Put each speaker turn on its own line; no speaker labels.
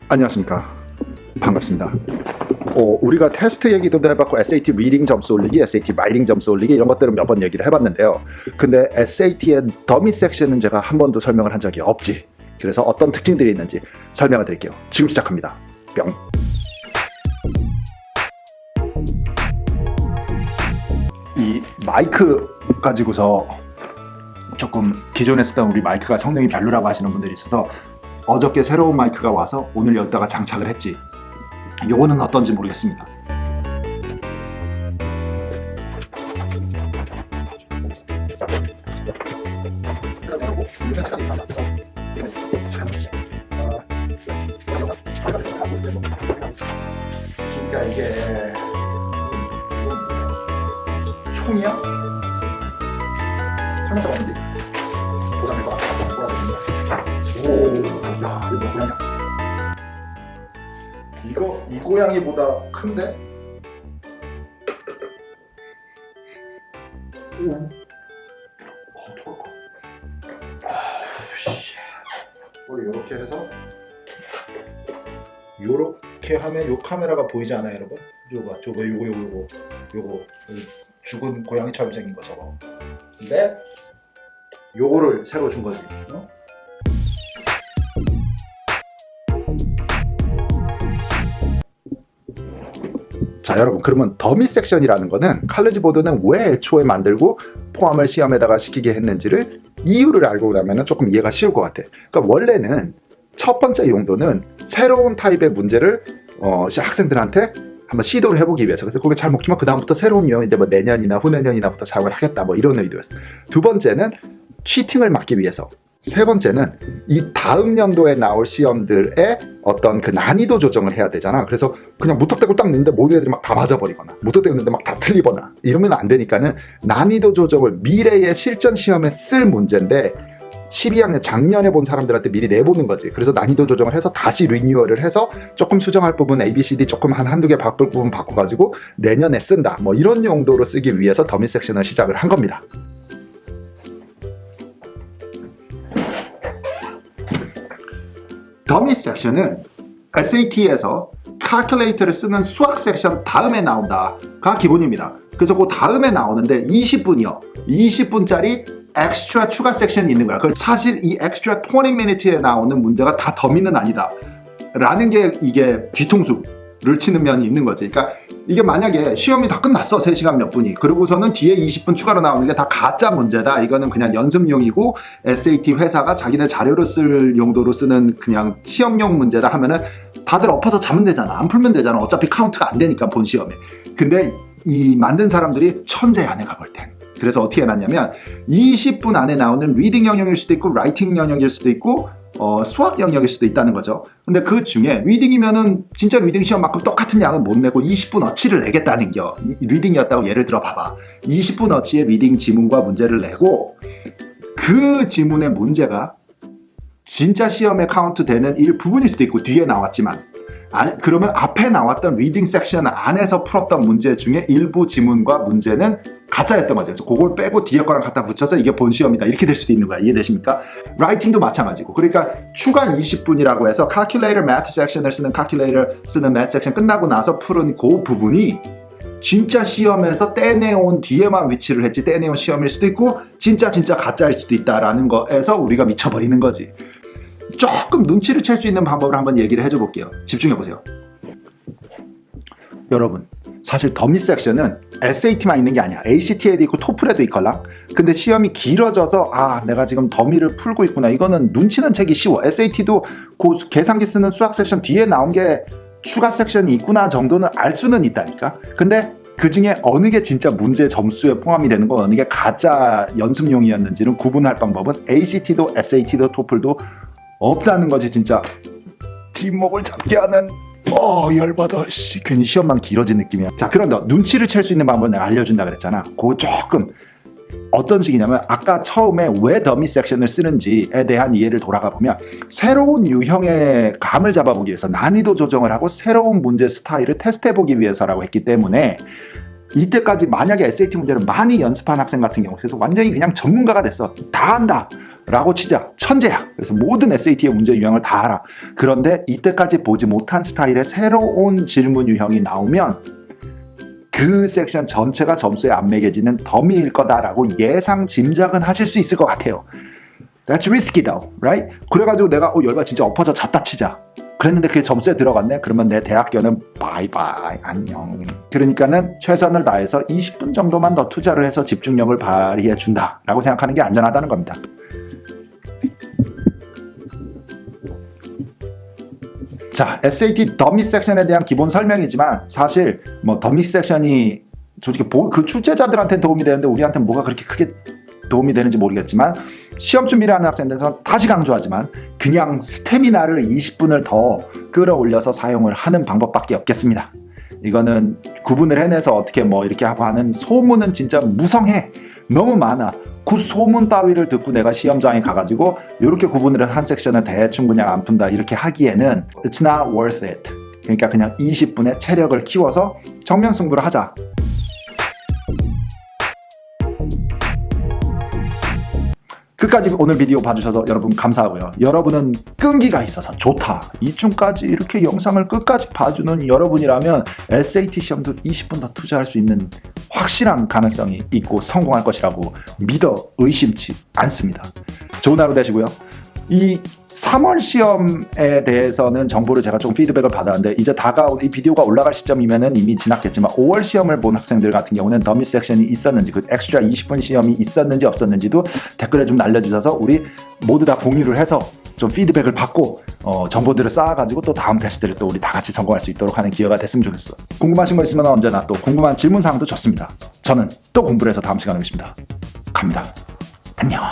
안녕하십니까. 반갑습니다. 우리가 테스트 얘기도 해봤고 SAT 리딩 점수 올리기, SAT 라이팅 점수 올리기 이런 것들은 몇 번 얘기를 해봤는데요. 근데 SAT의 더미 섹션은 제가 한 번도 설명을 한 적이 없지. 그래서 어떤 특징들이 있는지 설명을 드릴게요. 지금 시작합니다. 뿅. 이 마이크 가지고서 조금 기존에 쓰던 우리 마이크가 성능이 별로라고 하시는 분들이 있어서 어저께 새로운 마이크가 와서 오늘 여기다가 장착을 했지. 요거는 어떤지 모르겠습니다. 그러니까 이게 총이야? 설명서가 없는데? 보장할 것 같아. 오, 야, 이거 고양이야. 이 고양이보다 큰데? 오. 토할 거. 우리 이렇게 해서 요렇게 하면 요 카메라가 보이지 않아요, 여러분? 요거 죽은 고양이처럼 생긴 거 저거. 근데 요거를 새로 준 거지. 어? 자, 여러분, 그러면 더미 섹션이라는 거는 칼리지 보드는 왜 애초에 만들고 포함을 시험에다가 시키게 했는지를 이유를 알고 나면 조금 이해가 쉬울 것 같아. 그러니까 원래는 첫 번째 용도는 새로운 타입의 문제를 학생들한테 한번 시도를 해보기 위해서. 그래서 그게 잘 먹히면 그 다음부터 새로운 유형인데 뭐 내년이나 후내년이나부터 사용을 하겠다 뭐 이런 의도였어. 두 번째는 치팅을 막기 위해서. 세 번째는 이 다음 연도에 나올 시험들의 어떤 그 난이도 조정을 해야 되잖아. 그래서 그냥 무턱대고 딱 넣는데 모든 애들이 막 다 맞아버리거나 무턱대고 넣는데 막 다 틀리거나 이러면 안 되니까는 난이도 조정을 미래의 실전 시험에 쓸 문제인데 12학년 작년에 본 사람들한테 미리 내보는 거지. 그래서 난이도 조정을 해서 다시 리뉴얼을 해서 조금 수정할 부분 ABCD 조금 한두 개 바꿀 부분 바꿔가지고 내년에 쓴다. 뭐 이런 용도로 쓰기 위해서 더미 섹션을 시작을 한 겁니다. 더미 섹션은 SAT에서 calculator를 쓰는 수학 섹션 다음에 나온다가 기본입니다. 그래서 그 다음에 나오는데 20분이요. 20분짜리 엑스트라 추가 섹션이 있는 거야. 사실 이 엑스트라 20minute에 나오는 문제가 다 더미는 아니다 라는 게 이게 뒤통수를 치는 면이 있는 거지. 그러니까 이게 만약에 시험이 다 끝났어 3시간 몇 분이 그러고서는 뒤에 20분 추가로 나오는 게 다 가짜 문제다. 이거는 그냥 연습용이고 SAT 회사가 자기네 자료로 쓸 용도로 쓰는 그냥 시험용 문제다 하면은 다들 엎어서 자면 되잖아. 안 풀면 되잖아. 어차피 카운트가 안 되니까 본 시험에. 근데 이 만든 사람들이 천재야 내가 볼 땐. 그래서 어떻게 해놨냐면 20분 안에 나오는 리딩 영역일 수도 있고 라이팅 영역일 수도 있고 수학 영역일 수도 있다는 거죠. 근데 그 중에 리딩이면은 진짜 리딩 시험만큼 똑같은 양은 못 내고 20분어치를 내겠다는 겨. 리딩이었다고 예를 들어 봐봐. 20분어치의 리딩 지문과 문제를 내고 그 지문의 문제가 진짜 시험에 카운트 되는 일부분일 수도 있고 뒤에 나왔지만 그러면 앞에 나왔던 리딩 섹션 안에서 풀었던 문제 중에 일부 지문과 문제는 가짜였던 거죠. 그래서 그걸 빼고 뒤에 거랑 갖다 붙여서 이게 본 시험이다. 이렇게 될 수도 있는 거야. 이해되십니까? 라이팅도 마찬가지고. 그러니까 추가 20분이라고 해서 calculator math 섹션을 쓰는 calculator 쓰는 math 섹션 끝나고 나서 푸른 그 부분이 진짜 시험에서 떼내온 뒤에만 위치를 했지 떼내온 시험일 수도 있고 진짜 가짜일 수도 있다라는 거에서 우리가 미쳐버리는 거지. 조금 눈치를 챌 수 있는 방법을 한번 얘기를 해줘 볼게요. 집중해보세요. 여러분, 사실 더미 섹션은 SAT만 있는 게 아니야. ACT에도 있고 토플에도 있걸랑. 근데 시험이 길어져서 내가 지금 더미를 풀고 있구나. 이거는 눈치는 채기 쉬워. SAT도 그 계산기 쓰는 수학 섹션 뒤에 나온 게 추가 섹션이 있구나 정도는 알 수는 있다니까. 근데 그 중에 어느 게 진짜 문제 점수에 포함이 되는 거, 어느 게 가짜 연습용이었는지는 구분할 방법은 ACT도 SAT도 토플도 없다는 거지. 진짜 뒷목을 잡게 하는 열받아. 괜히 시험만 길어진 느낌이야. 자, 그런데 눈치를 챌 수 있는 방법을 내가 알려준다 그랬잖아. 그거 조금 어떤 식이냐면 아까 처음에 왜 더미 섹션을 쓰는지에 대한 이해를 돌아가 보면 새로운 유형의 감을 잡아보기 위해서 난이도 조정을 하고 새로운 문제 스타일을 테스트해보기 위해서라고 했기 때문에 이때까지 만약에 SAT 문제를 많이 연습한 학생 같은 경우 그래서 완전히 그냥 전문가가 됐어. 다 한다. 라고 치자. 천재야. 그래서 모든 SAT의 문제 유형을 다 알아. 그런데 이때까지 보지 못한 스타일의 새로운 질문 유형이 나오면 그 섹션 전체가 점수에 안 매겨지는 더미일 거다라고 예상 짐작은 하실 수 있을 것 같아요. That's risky though, right? 그래가지고 내가 열받아 진짜 엎어져 잤다 치자. 그랬는데 그게 점수에 들어갔네? 그러면 내 대학교는 바이바이 안녕. 그러니까는 최선을 다해서 20분 정도만 더 투자를 해서 집중력을 발휘해 준다라고 생각하는 게 안전하다는 겁니다. 자, SAT 더미 섹션에 대한 기본 설명이지만 사실 뭐 더미 섹션이 솔직히 그 출제자들한테는 도움이 되는데 우리한테는 뭐가 그렇게 크게 도움이 되는지 모르겠지만 시험 준비를 하는 학생들은 다시 강조하지만 그냥 스태미나를 20분을 더 끌어올려서 사용을 하는 방법밖에 없겠습니다. 이거는 구분을 해내서 어떻게 뭐 이렇게 하고 하는 소문은 진짜 무성해. 너무 많아. 그 소문 따위를 듣고 내가 시험장에 가가지고 이렇게 구분을 한 섹션을 대충 그냥 안 푼다 이렇게 하기에는 It's not worth it. 그러니까 그냥 20분의 체력을 키워서 정면 승부를 하자. 끝까지 오늘 비디오 봐주셔서 여러분 감사하고요. 여러분은 끈기가 있어서 좋다. 이쯤까지 이렇게 영상을 끝까지 봐주는 여러분이라면 SAT 시험도 20분 더 투자할 수 있는 확실한 가능성이 있고 성공할 것이라고 믿어 의심치 않습니다. 좋은 하루 되시고요. 이 3월 시험에 대해서는 정보를 제가 좀 피드백을 받았는데 이제 다가온 이 비디오가 올라갈 시점이면은 이미 지났겠지만 5월 시험을 본 학생들 같은 경우는 더미 섹션이 있었는지 그 엑스트라 20분 시험이 있었는지 없었는지도 댓글에 좀 알려주셔서 우리 모두 다 공유를 해서 좀 피드백을 받고 정보들을 쌓아가지고 또 다음 테스트를 또 우리 다 같이 성공할 수 있도록 하는 기회가 됐으면 좋겠어. 궁금하신 거 있으면 언제나 또 궁금한 질문사항도 좋습니다. 저는 또 공부를 해서 다음 시간에 뵙겠습니다. 갑니다. 안녕.